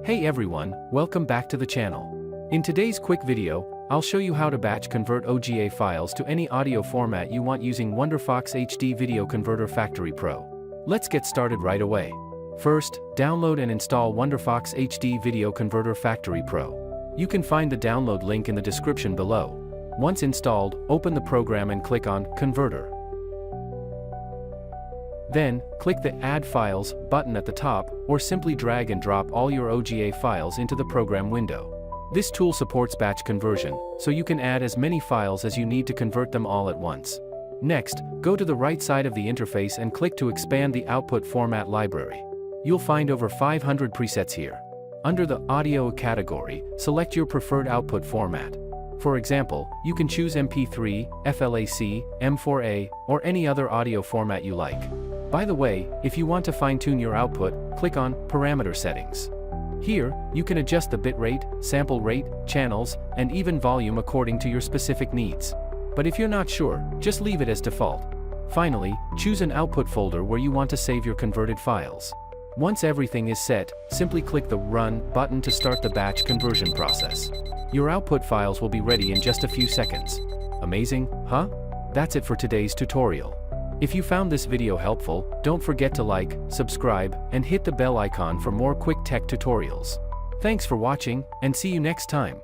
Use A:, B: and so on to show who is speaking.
A: Hey everyone, welcome back to the channel. In today's quick video, I'll show you how to batch convert OGA files to any audio format you want using WonderFox HD Video Converter Factory Pro. Let's get started right away. First, download and install WonderFox HD Video Converter Factory Pro. You can find the download link in the description below. Once installed, open the program and click on Converter. Then, click the Add Files button at the top, or simply drag and drop all your OGA files into the program window. This tool supports batch conversion, so you can add as many files as you need to convert them all at once. Next, go to the right side of the interface and click to expand the output format library. You'll find over 500 presets here. Under the Audio category, select your preferred output format. For example, you can choose MP3, FLAC, M4A, or any other audio format you like. By the way, if you want to fine-tune your output, click on Parameter Settings. Here, you can adjust the bitrate, sample rate, channels, and even volume according to your specific needs. But if you're not sure, just leave it as default. Finally, choose an output folder where you want to save your converted files. Once everything is set, simply click the Run button to start the batch conversion process. Your output files will be ready in just a few seconds. Amazing, huh? That's it for today's tutorial. If you found this video helpful, don't forget to like, subscribe, and hit the bell icon for more quick tech tutorials. Thanks for watching, and see you next time.